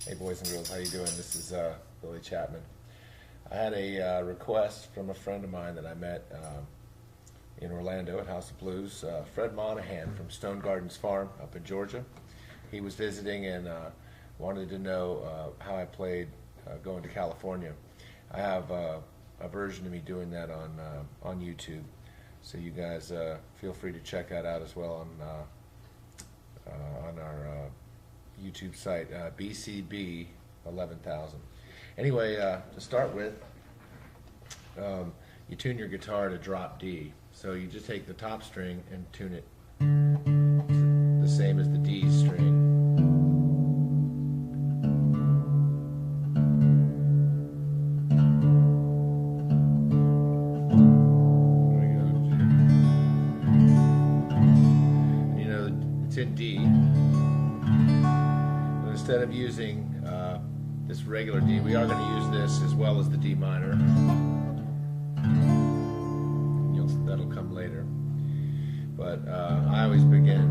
Hey boys and girls, how you doing? This is Billy Chapman. I had a request from a friend of mine that I met in Orlando at House of Blues, Fred Monahan from Stone Gardens Farm up in Georgia. He was visiting and wanted to know how I played going to California. I have a version of me doing that on YouTube, so you guys feel free to check that out as well on our YouTube site, BCB 11,000. Anyway, to start with, you tune your guitar to drop D. So you just take the top string and tune it the same as the D string. You know, it's in D. Instead of using this regular D, we are going to use this as well as the D minor. That'll come later. But I always begin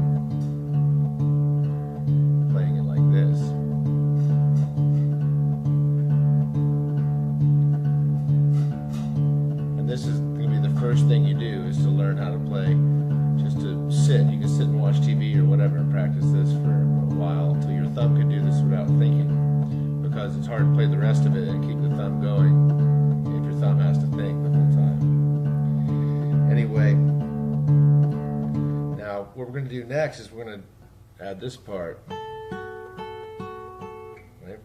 playing it like this. And this is going to be the first thing you do, is to learn how to play. Just to sit. You can sit and watch TV or whatever and practice this for a while until your thumb can do this without thinking, because it's hard to play the rest of it and keep the thumb going if your thumb has to think the whole time. Anyway, now what we're going to do next is we're going to add this part. Right?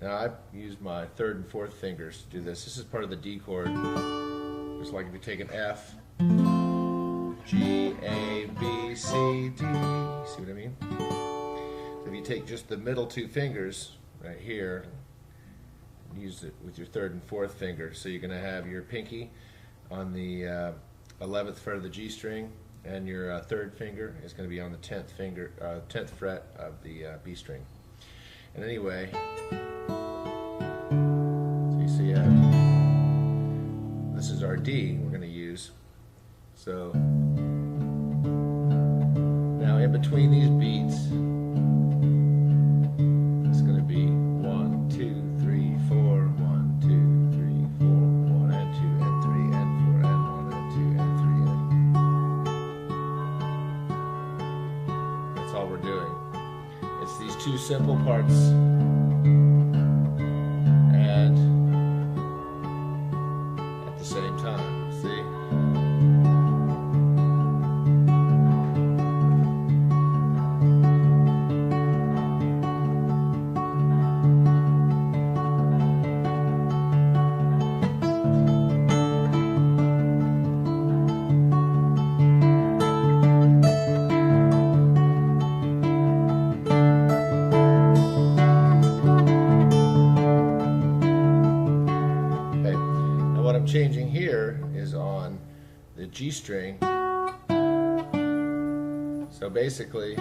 Now I used my third and fourth fingers to do this. This is part of the D chord. Just like if you take an F, G, A, B, C, D. See what I mean? So if you take just the middle two fingers right here, and use it with your third and fourth finger. So you're going to have your pinky on the 11th fret of the G string, and your third finger is going to be on the 10th fret of the B string. And anyway, so you see this is our D we're going to use. So now in between these beats, it's going to be 1, 2, 3, 4, 1, 2, 3, 4, 1 and 2 and 3 and 4 and 1 and 2 and 3. That's all we're doing. It's these two simple parts and at the same time. See? What I'm changing here is on the G string. So basically,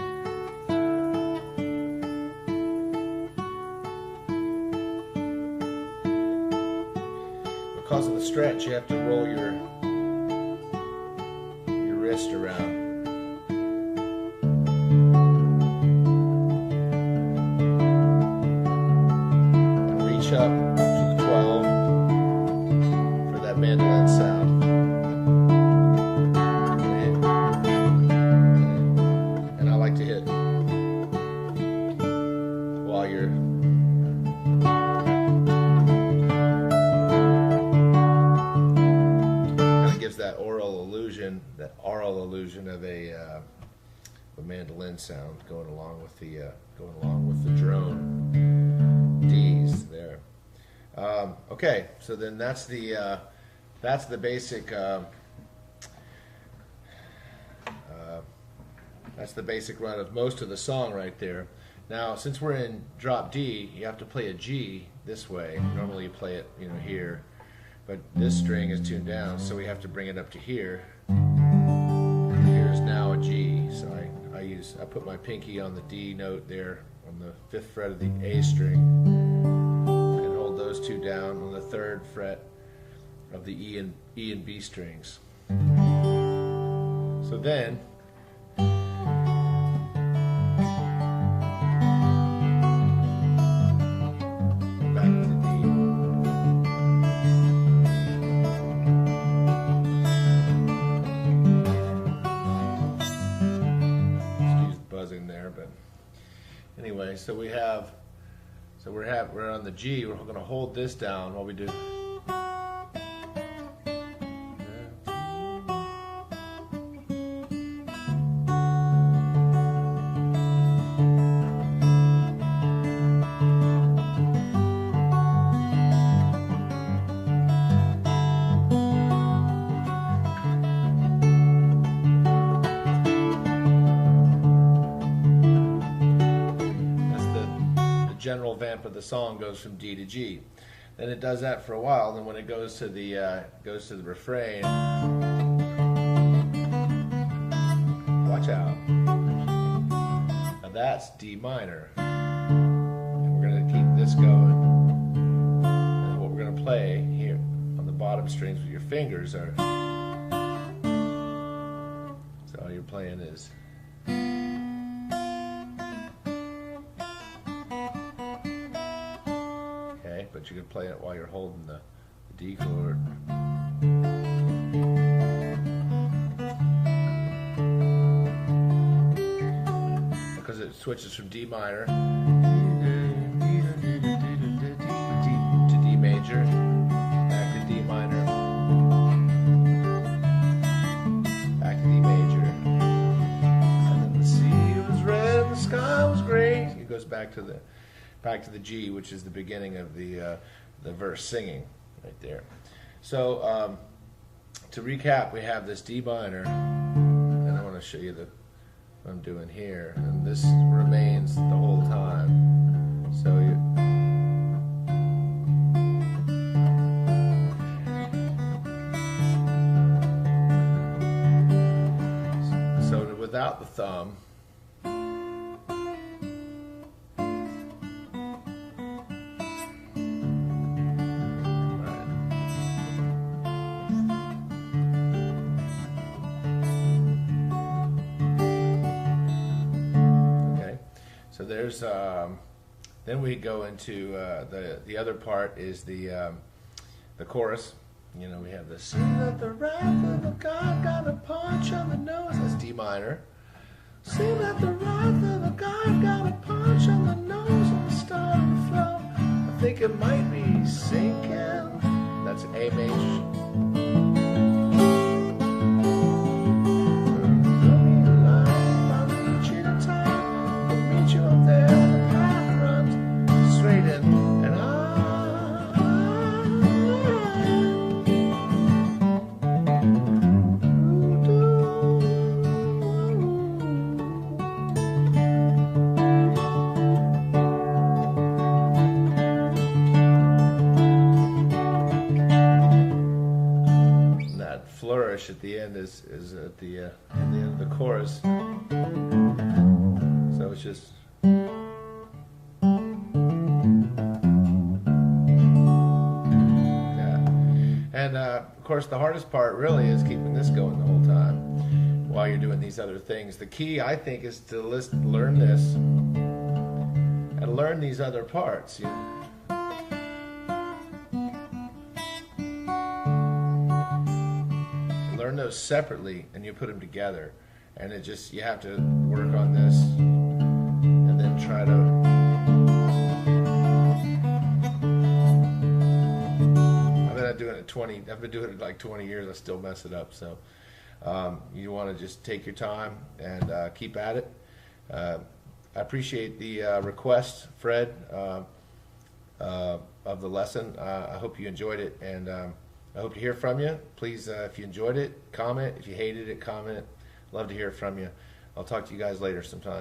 because of the stretch, you have to roll your wrist around. And reach up to the 12. Mandolin sound. And I like to hit while you're kind of gives that aural illusion of a mandolin sound going along with the drone D's there. Okay, so then that's the basic run of most of the song right there. Now, since we're in drop D, you have to play a G this way. Normally you play it, here, but this string is tuned down, so we have to bring it up to here. Here is now a G, so I put my pinky on the D note there on the 5th fret of the A string, and hold those two down on the 3rd fret of the E and B strings. So then so we're on the G. We're going to hold this down while we do. General vamp of the song goes from D to G. Then it does that for a while. Then when it goes to the refrain, watch out. Now that's D minor. And we're going to keep this going. And what we're going to play here on the bottom strings with your fingers are. So all you're playing is. But you can play it while you're holding the D chord. Because it switches from D minor to D major, back to D minor, back to D major, and then the sea was red and the sky was gray. It goes back to the G, which is the beginning of the verse singing right there. So to recap, we have this D minor, and I want to show you what I'm doing here, and this remains the whole time. So without the thumb. So there's, then we go into the other part is the chorus. You know, we have the see that the wrath of the God got a punch on the nose. That's D minor. See that the wrath of the God got a punch on the nose and the start of the flow. I think it might be sinking. That's A major. Flourish at the end is at the end of the chorus. So it's just and of course the hardest part really is keeping this going the whole time while you're doing these other things. The key, I think, is to learn this and learn these other parts. You know? Learn those separately and you put them together, and you have to work on this and then try to I've been doing it like 20 years. I still mess it up. So you want to just take your time and keep at it. I appreciate the request, Fred, of the lesson. I hope you enjoyed it, and I hope to hear from you. Please, if you enjoyed it, comment. If you hated it, comment. Love to hear from you. I'll talk to you guys later sometime.